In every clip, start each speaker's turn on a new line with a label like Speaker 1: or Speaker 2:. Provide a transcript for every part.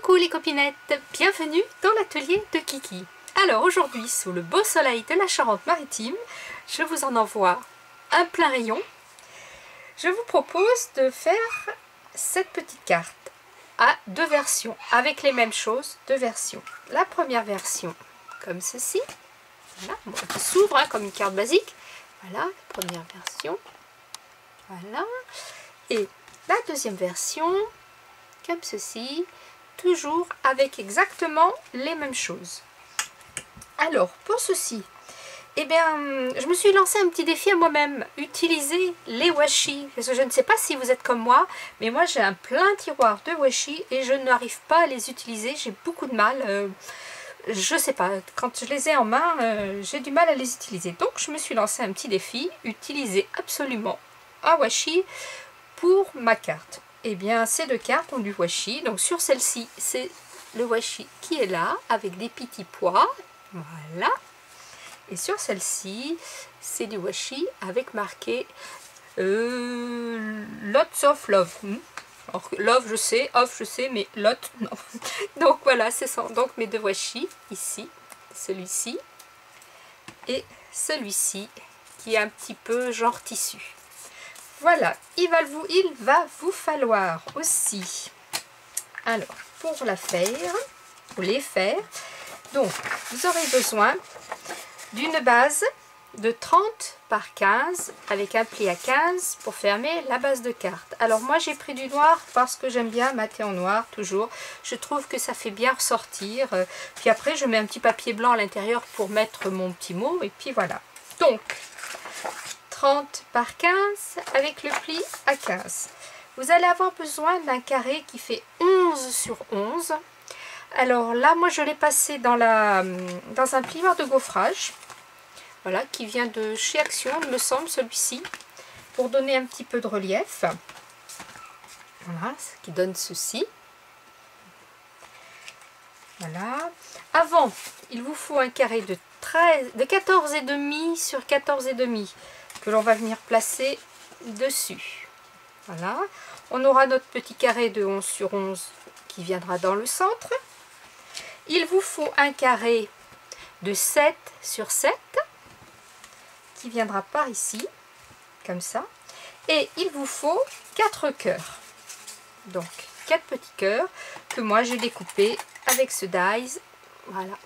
Speaker 1: Coucou les copinettes, bienvenue dans l'atelier de Kiki. Alors aujourd'hui, sous le beau soleil de la Charente-Maritime, je vous en envoie un plein rayon. Je vous propose de faire cette petite carte à deux versions, avec les mêmes choses, deux versions. La première version, comme ceci, voilà, bon, qui s'ouvre comme une carte basique. Voilà, la première version, voilà. Et la deuxième version, comme ceci, toujours avec exactement les mêmes choses. Alors, pour ceci, eh bien, je me suis lancé un petit défi à moi-même, utiliser les washi. Parce que je ne sais pas si vous êtes comme moi, mais moi j'ai un plein tiroir de washi et je n'arrive pas à les utiliser, j'ai beaucoup de mal. Je sais pas, quand je les ai en main, j'ai du mal à les utiliser. Donc je me suis lancé un petit défi, utiliser absolument un washi pour ma carte. Eh bien, ces deux cartes ont du washi. Donc sur celle-ci, c'est le washi qui est là, avec des petits pois. Voilà. Et sur celle-ci, c'est du washi avec marqué Lots of Love. Alors, love, je sais, off, je sais, mais lot, non. Donc voilà, c'est ça. Donc mes deux washi, ici, celui-ci, et celui-ci, qui est un petit peu genre tissu. Voilà, il va vous falloir aussi, alors, pour la faire, pour les faire, donc, vous aurez besoin d'une base de 30 par 15 avec un pli à 15 pour fermer la base de carte. Alors moi j'ai pris du noir parce que j'aime bien mater en noir toujours. Je trouve que ça fait bien ressortir. Puis après je mets un petit papier blanc à l'intérieur pour mettre mon petit mot et puis voilà. Donc 30 par 15 avec le pli à 15. Vous allez avoir besoin d'un carré qui fait 11 sur 11. Alors là moi je l'ai passé dans un plioir de gaufrage. Voilà, qui vient de chez Action, il me semble, celui-ci, pour donner un petit peu de relief. Voilà, ce qui donne ceci. Voilà. Avant, il vous faut un carré de 14,5 sur 14,5 que l'on va venir placer dessus. Voilà. On aura notre petit carré de 11 sur 11 qui viendra dans le centre. Il vous faut un carré de 7 sur 7 qui viendra par ici, comme ça. Et il vous faut 4 cœurs. Donc, 4 petits cœurs que moi j'ai découpés avec ce dies. Voilà.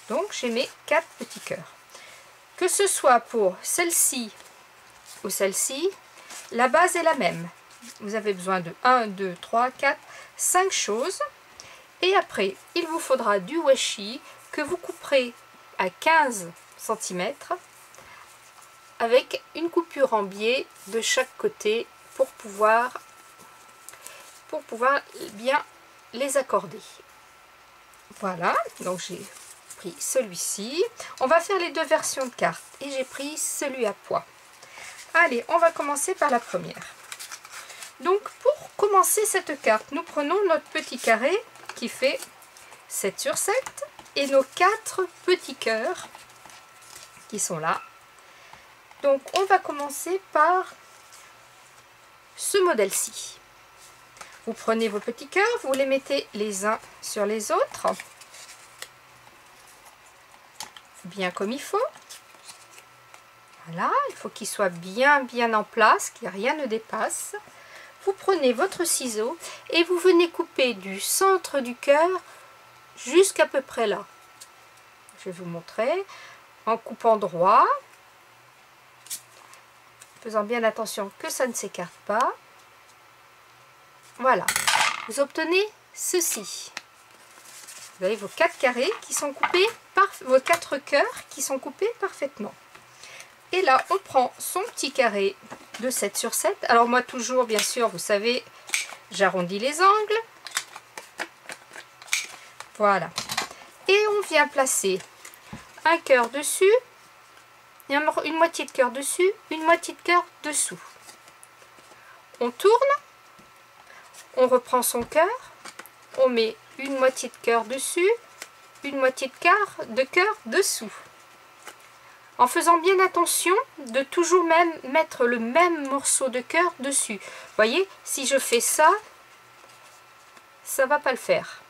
Speaker 1: Donc, j'ai mes 4 petits cœurs. Que ce soit pour celle-ci ou celle-ci, la base est la même. Vous avez besoin de 1, 2, 3, 4, 5 choses. Et après, il vous faudra du washi que vous couperez à 15 cm avec une coupure en biais de chaque côté pour pouvoir bien les accorder. Voilà, donc j'ai pris celui-ci. On va faire les deux versions de cartes et j'ai pris celui à pois. Allez, on va commencer par la première. Donc pour commencer cette carte, nous prenons notre petit carré qui fait 7 sur 7 et nos 4 petits cœurs qui sont là. Donc on va commencer par ce modèle-ci. Vous prenez vos petits cœurs, vous les mettez les uns sur les autres, bien comme il faut. Voilà, il faut qu'ils soient bien en place, que rien ne dépasse. Vous prenez votre ciseau et vous venez couper du centre du cœur jusqu'à peu près là. Je vais vous montrer en coupant droit, faisant bien attention que ça ne s'écarte pas. Voilà, vous obtenez ceci. Vous avez vos 4 carrés qui sont coupés, vos 4 cœurs qui sont coupés parfaitement. Et là, on prend son petit carré de 7 sur 7. Alors moi, toujours, bien sûr, vous savez, j'arrondis les angles. Voilà. Et on vient placer un cœur dessus, une moitié de cœur dessus, une moitié de cœur dessous. On tourne, on reprend son cœur, on met une moitié de cœur dessus, une moitié de cœur dessous. En faisant bien attention de toujours même mettre le même morceau de cœur dessus. Vous voyez, si je fais ça, ça va pas le faire.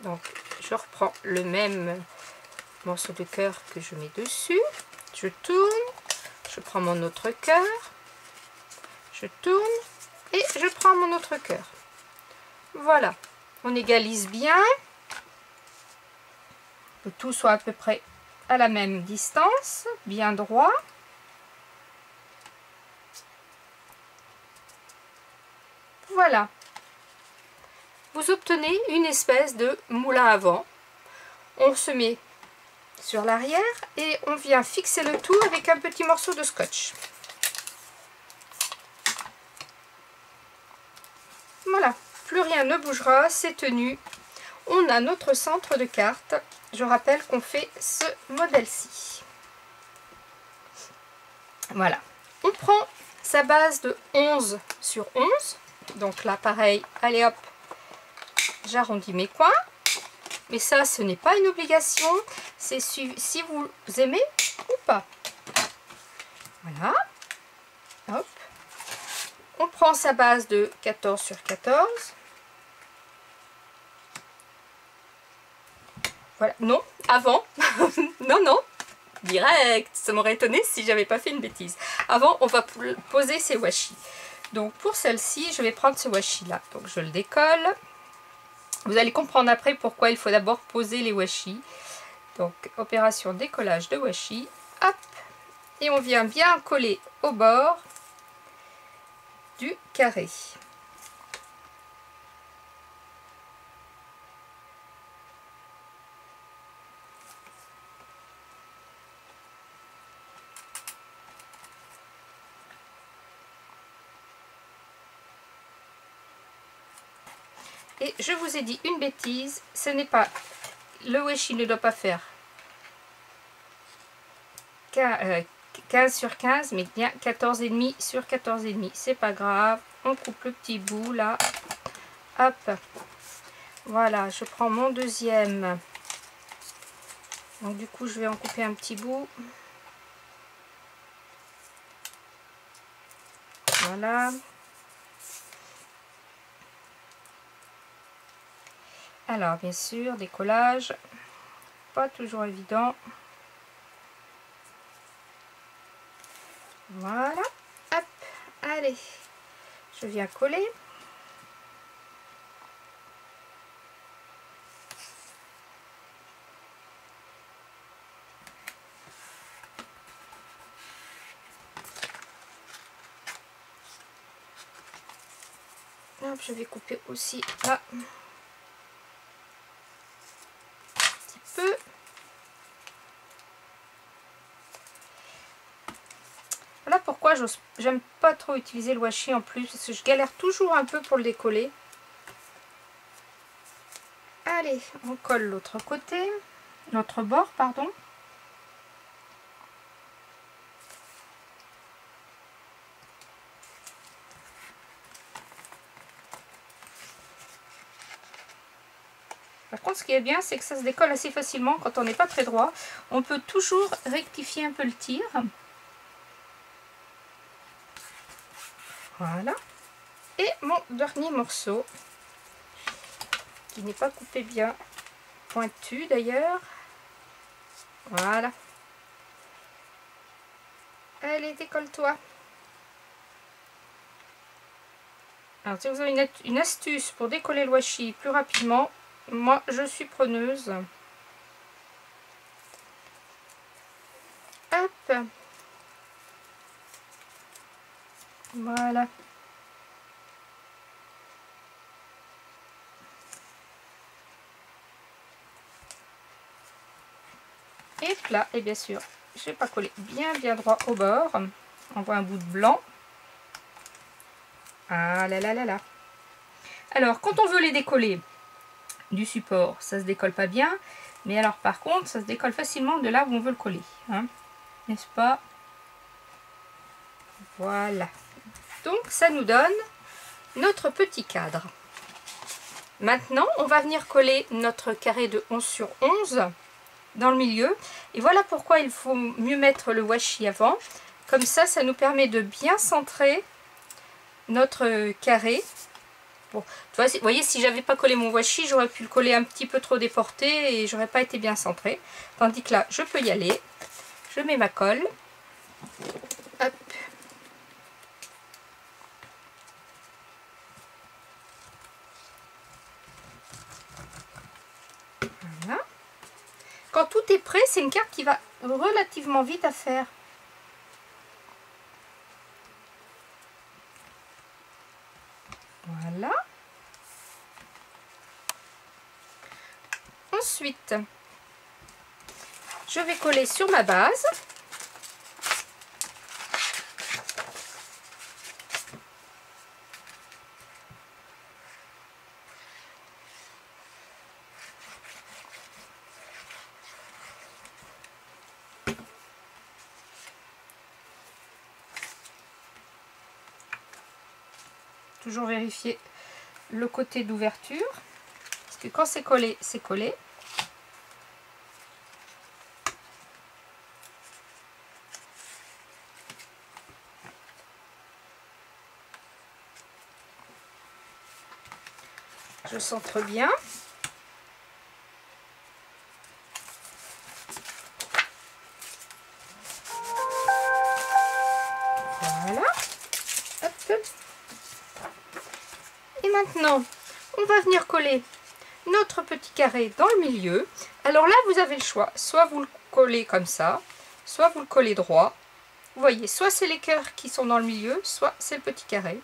Speaker 1: Donc je reprends le même morceau de cœur que je mets dessus, je tourne, je prends mon autre cœur, je tourne et je prends mon autre cœur. Voilà, on égalise bien, que tout soit à peu près à la même distance, bien droit. Voilà, vous obtenez une espèce de moulin à vent. On se met sur l'arrière et on vient fixer le tout avec un petit morceau de scotch. Voilà, plus rien ne bougera, c'est tenu. On a notre centre de carte. Je rappelle qu'on fait ce modèle-ci. Voilà, on prend sa base de 11 sur 11. Donc là, pareil, allez hop, j'arrondis mes coins. Mais ça, ce n'est pas une obligation. C'est si vous aimez ou pas. Voilà. Hop. On prend sa base de 14 sur 14. Voilà. Non, avant. Non, non. Direct. Ça m'aurait étonné si j'avais pas fait une bêtise. Avant, on va poser ces washi. Donc, pour celle-ci, je vais prendre ce washi-là. Donc, je le décolle. Vous allez comprendre après pourquoi il faut d'abord poser les washi. Donc, opération décollage de washi. Hop. Et on vient bien coller au bord du carré. Et je vous ai dit une bêtise, ce n'est pas, le washi ne doit pas faire 15 sur 15, mais bien 14,5 sur 14,5. C'est pas grave, on coupe le petit bout là. Hop, voilà, je prends mon deuxième. Donc du coup, je vais en couper un petit bout. Voilà. Alors, bien sûr, décollage, pas toujours évident. Voilà, hop, allez, je viens coller. Hop, je vais couper aussi là. Peu. Voilà pourquoi j'aime pas trop utiliser le washi en plus, parce que je galère toujours un peu pour le décoller. Allez, on colle l'autre côté, l'autre bord, pardon. Par contre, ce qui est bien, c'est que ça se décolle assez facilement quand on n'est pas très droit. On peut toujours rectifier un peu le tir. Voilà. Et mon dernier morceau, qui n'est pas coupé bien, pointu d'ailleurs. Voilà. Allez, décolle-toi. Alors, si vous avez une astuce pour décoller le washi plus rapidement, moi, je suis preneuse. Hop. Voilà. Et là, et bien sûr, je vais pas coller bien droit au bord. On voit un bout de blanc. Ah là là là là. Alors, quand on veut les décoller du support, ça se décolle pas bien. Mais alors, par contre, ça se décolle facilement de là où on veut le coller. Hein, n'est-ce pas? Voilà. Donc, ça nous donne notre petit cadre. Maintenant, on va venir coller notre carré de 11 sur 11 dans le milieu. Et voilà pourquoi il faut mieux mettre le washi avant. Comme ça, ça nous permet de bien centrer notre carré. Bon, vous voyez, si j'avais pas collé mon washi, j'aurais pu le coller un petit peu trop déporté et j'aurais pas été bien centré. Tandis que là, je peux y aller. Je mets ma colle. Hop. Voilà. Quand tout est prêt, c'est une carte qui va relativement vite à faire. Voilà. Ensuite, je vais coller sur ma base. Toujours vérifier le côté d'ouverture. Parce que quand c'est collé, c'est collé. Je centre bien. Voilà. Hop. Et maintenant, on va venir coller notre petit carré dans le milieu. Alors là, vous avez le choix. Soit vous le collez comme ça, soit vous le collez droit. Vous voyez, soit c'est les cœurs qui sont dans le milieu, soit c'est le petit carré.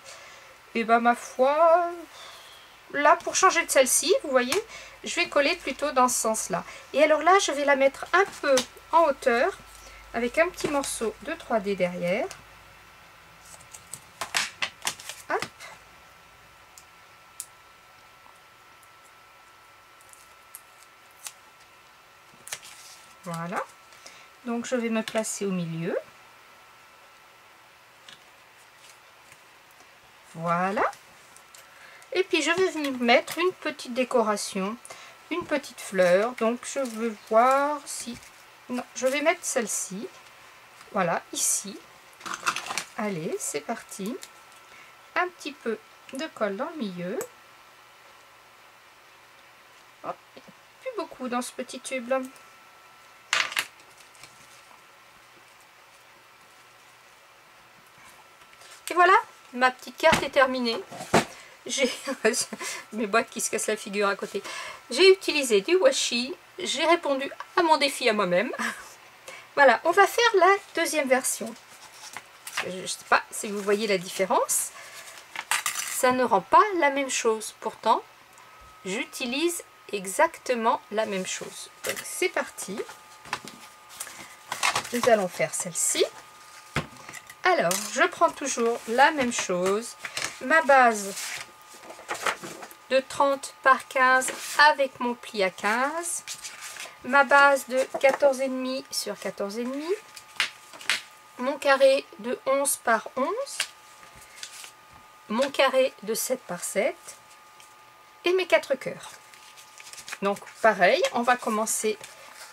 Speaker 1: Et ben ma foi, là pour changer de celle-ci, vous voyez, je vais coller plutôt dans ce sens-là. Et alors là, je vais la mettre un peu en hauteur, avec un petit morceau de 3D derrière. Hop. Voilà. Donc je vais me placer au milieu. Voilà. Et puis je vais venir mettre une petite décoration, une petite fleur. Donc je veux voir si... Non, je vais mettre celle-ci. Voilà, ici. Allez, c'est parti. Un petit peu de colle dans le milieu. Oh, il n'y a plus beaucoup dans ce petit tube là. Et voilà, ma petite carte est terminée. J'ai mes boîtes qui se cassent la figure à côté. J'ai utilisé du washi. J'ai répondu à mon défi à moi-même. Voilà, on va faire la deuxième version. Je ne sais pas si vous voyez la différence. Ça ne rend pas la même chose. Pourtant, j'utilise exactement la même chose. Donc c'est parti. Nous allons faire celle-ci. Alors, je prends toujours la même chose. Ma base de 30 par 15 avec mon pli à 15. Ma base de 14,5 sur 14,5. Mon carré de 11 par 11. Mon carré de 7 par 7. Et mes 4 cœurs. Donc, pareil, on va commencer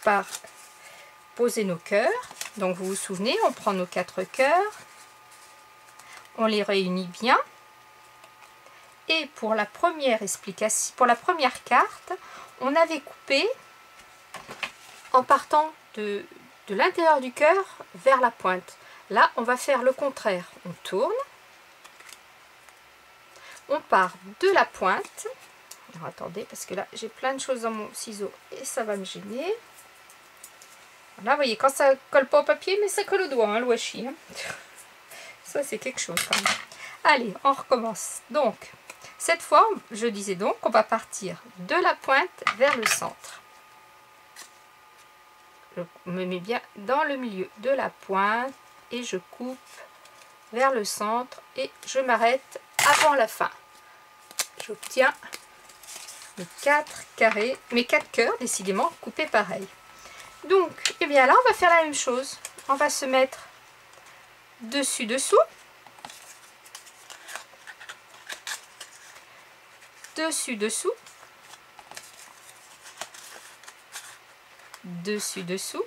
Speaker 1: par poser nos cœurs. Donc, vous vous souvenez, on prend nos 4 cœurs. On les réunit bien. Et pour la première explication, pour la première carte, on avait coupé en partant de l'intérieur du cœur vers la pointe. Là, on va faire le contraire. On tourne. On part de la pointe. Alors, attendez, parce que là, j'ai plein de choses dans mon ciseau et ça va me gêner. Là, vous voyez, quand ça colle pas au papier, mais ça colle au doigt, hein, le washi. Hein. Ça, c'est quelque chose quand même. Allez, on recommence. Donc, cette fois, je disais donc qu'on va partir de la pointe vers le centre. Je me mets bien dans le milieu de la pointe et je coupe vers le centre et je m'arrête avant la fin. J'obtiens mes 4 carrés, mes 4 cœurs, décidément coupés pareil. Donc, eh bien là, on va faire la même chose. On va se mettre dessus-dessous. Dessus-dessous. Dessus-dessous.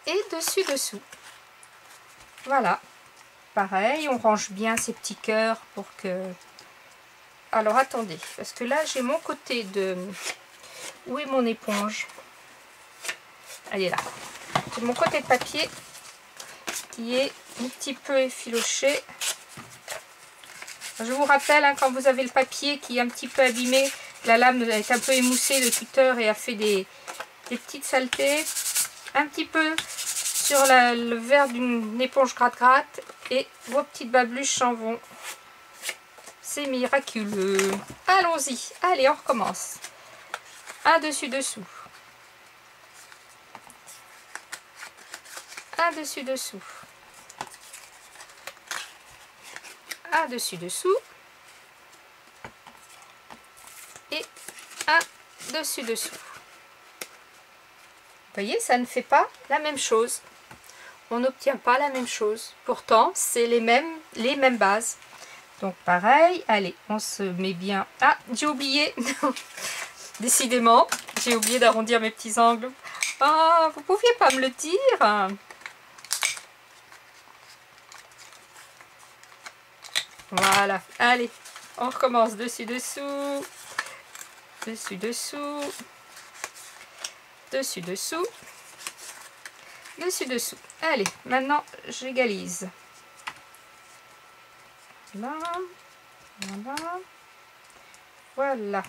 Speaker 1: Et dessus-dessous. Voilà. pareil, on range bien ces petits cœurs pour que... Alors attendez, parce que là j'ai mon côté de... Où est mon éponge? Elle est là. J'ai mon côté de papier qui est un petit peu effiloché. Je vous rappelle, hein, quand vous avez le papier qui est un petit peu abîmé, la lame est un peu émoussée de toute heure et a fait des petites saletés, un petit peu sur le verre d'une éponge gratte-gratte et vos petites babluches s'en vont. C'est miraculeux. Allons-y. Allez, on recommence. Un dessus-dessous. Un dessus-dessous. Un dessus-dessous. Et un dessus-dessous. Vous voyez, ça ne fait pas la même chose. On n'obtient pas la même chose. Pourtant, c'est les mêmes bases. Donc pareil, allez, on se met bien... Ah, j'ai oublié. Décidément, j'ai oublié d'arrondir mes petits angles. Ah, vous pouviez pas me le dire? Voilà, allez, on recommence dessus-dessous. Dessus-dessous. Dessus-dessous. Dessus-dessous. Allez, maintenant, j'égalise. Là, voilà, voilà.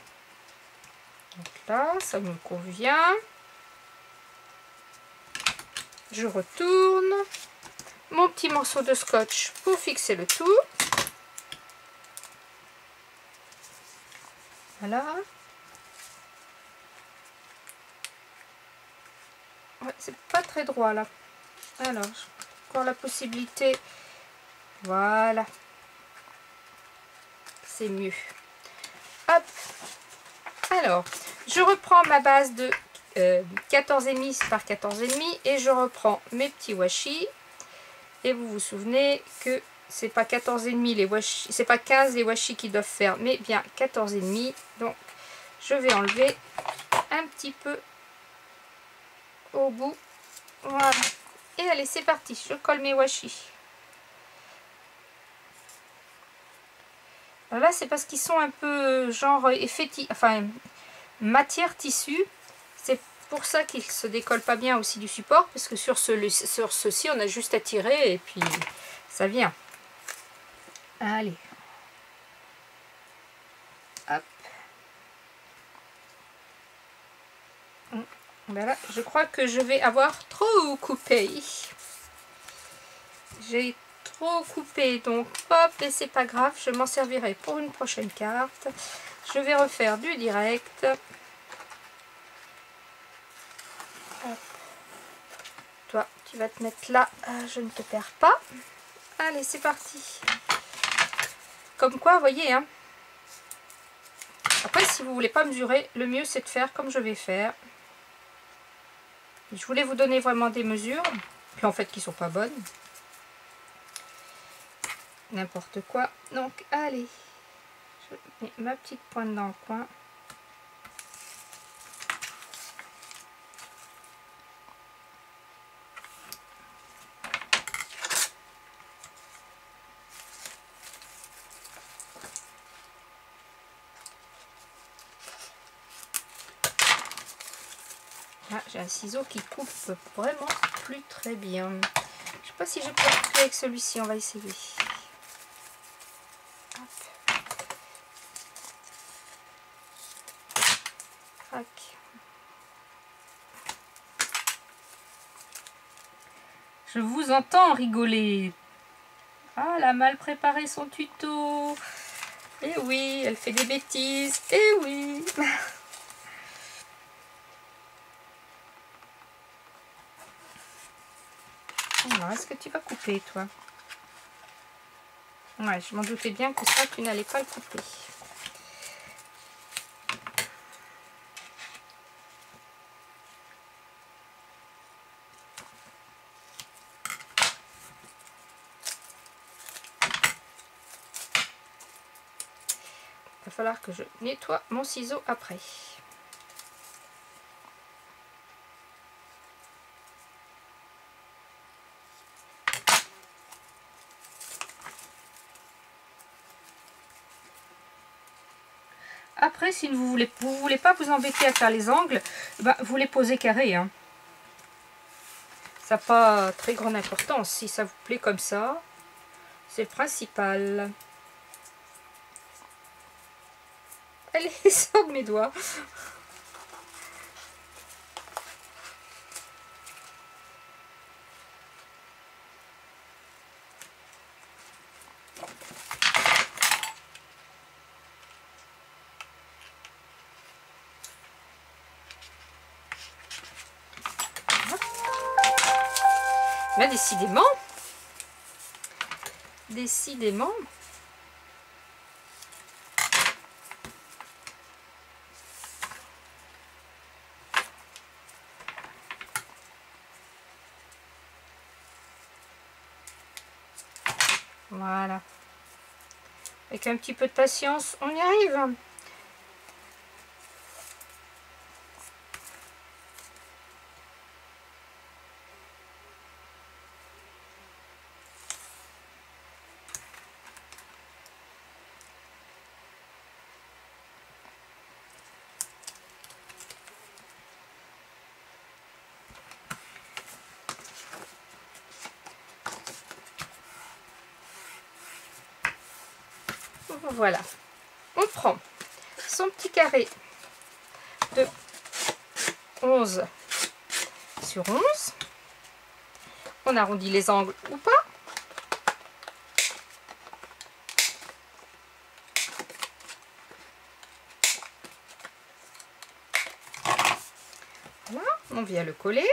Speaker 1: Donc là, ça me convient. Je retourne mon petit morceau de scotch pour fixer le tout. Voilà. Ouais, c'est pas très droit là. Alors, j'ai encore la possibilité. Voilà. C'est mieux. Hop. Alors, je reprends ma base de 14,5 par 14,5 et je reprends mes petits washi. Et vous vous souvenez que c'est pas 14,5 les washi, c'est pas 15 les washi qui doivent faire, mais bien 14,5. Donc, je vais enlever un petit peu au bout. Voilà. Et allez, c'est parti. Je colle mes washi. Là, c'est parce qu'ils sont un peu genre effet, enfin matière tissu. C'est pour ça qu'ils se décollent pas bien aussi du support, parce que sur ceci, on a juste à tirer et puis ça vient. Allez. Hop. Voilà, je crois que je vais avoir trop coupé. J'ai trop coupé, donc hop, et c'est pas grave, je m'en servirai pour une prochaine carte. Je vais refaire du direct. Hop. Toi, tu vas te mettre là, je ne te perds pas. Allez, c'est parti. Comme quoi, vous voyez, hein. Après, si vous voulez pas mesurer, le mieux c'est de faire comme je vais faire. Je voulais vous donner vraiment des mesures, puis en fait qui sont pas bonnes. N'importe quoi. Donc, allez. Je mets ma petite pointe dans le coin. Là, j'ai un ciseau qui coupe vraiment plus très bien. Je sais pas si je peux couper avec celui-ci. On va essayer. Crac. Je vous entends rigoler. Ah, elle a mal préparé son tuto. Eh oui, elle fait des bêtises. Eh oui. Alors, est-ce que tu vas couper, toi? Ouais, je m'en doutais bien que ça, tu n'allais pas le couper. Il va falloir que je nettoie mon ciseau après. Après, si vous voulez pas vous embêter à faire les angles, bah, vous les posez carrés. Hein. Ça n'a pas très grande importance. Si ça vous plaît comme ça, c'est le principal. Allez, sort de mes doigts. Mais décidément, voilà. Avec un petit peu de patience, on y arrive. Voilà. On prend son petit carré de 11 sur 11. On arrondit les angles ou pas. Voilà, on vient le coller.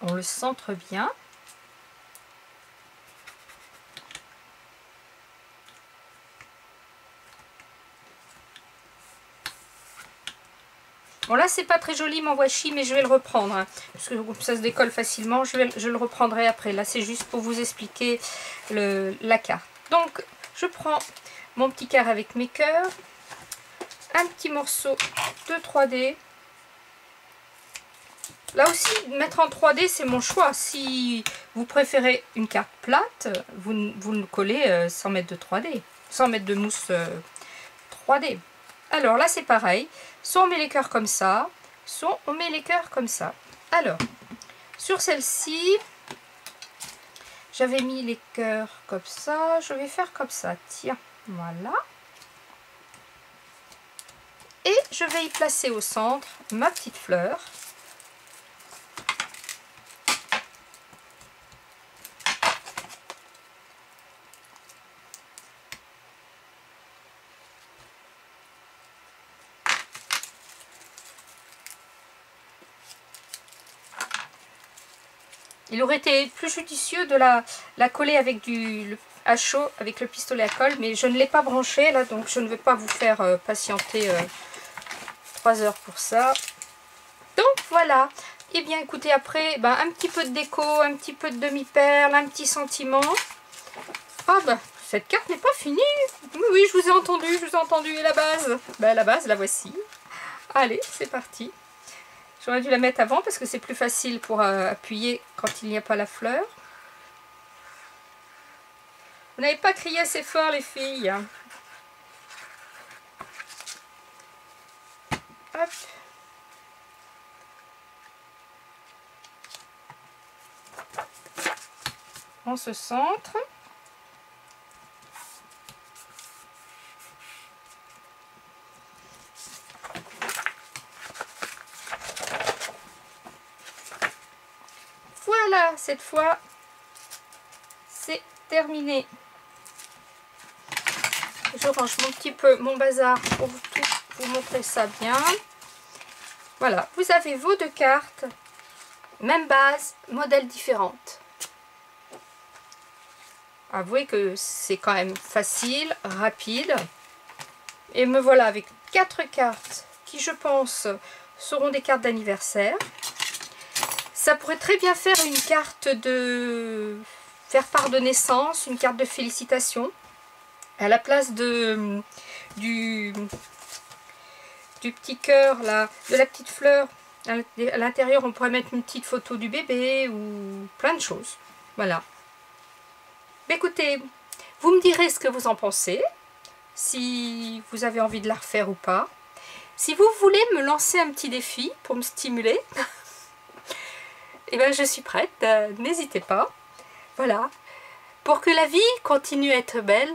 Speaker 1: On le centre bien. Bon là c'est pas très joli mon washi, mais je vais le reprendre. Hein, parce que ça se décolle facilement, je le reprendrai après. Là c'est juste pour vous expliquer la carte. Donc je prends mon petit carré avec mes cœurs. Un petit morceau de 3D. Là aussi, mettre en 3D, c'est mon choix. Si vous préférez une carte plate, vous le collez sans mettre de 3D, sans mettre de mousse 3D. Alors là, c'est pareil. Soit on met les cœurs comme ça, soit on met les cœurs comme ça. Alors, sur celle-ci, j'avais mis les cœurs comme ça. Je vais faire comme ça. Tiens, voilà. Et je vais y placer au centre ma petite fleur. Il aurait été plus judicieux de la coller avec à chaud, avec le pistolet à colle, mais je ne l'ai pas branché là, donc je ne vais pas vous faire patienter 3 heures pour ça. Donc voilà. Et bien écoutez, après, ben, un petit peu de déco, un petit peu de demi-perle, un petit sentiment. Ah ben, cette carte n'est pas finie. Oui, oui, je vous ai entendu, et la base? Ben, la base, la voici. Allez, c'est parti. J'aurais dû la mettre avant parce que c'est plus facile pour appuyer quand il n'y a pas la fleur. Vous n'avez pas crié assez fort les filles. Hop. On se centre. Voilà, cette fois, c'est terminé. Je range mon bazar pour vous montrer ça bien. Voilà, vous avez vos 2 cartes, même base, modèle différente. Avouez que c'est quand même facile, rapide. Et me voilà avec 4 cartes qui, je pense, seront des cartes d'anniversaire. Ça pourrait très bien faire une carte de faire part de naissance, une carte de félicitations. À la place du petit cœur, là, de la petite fleur, À l'intérieur, on pourrait mettre une petite photo du bébé ou plein de choses. Voilà. Mais écoutez, vous me direz ce que vous en pensez, si vous avez envie de la refaire ou pas. Si vous voulez me lancer un petit défi pour me stimuler, eh ben je suis prête, n'hésitez pas. Voilà. Pour que la vie continue à être belle,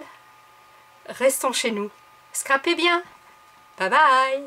Speaker 1: restons chez nous. Scrapez bien. Bye bye.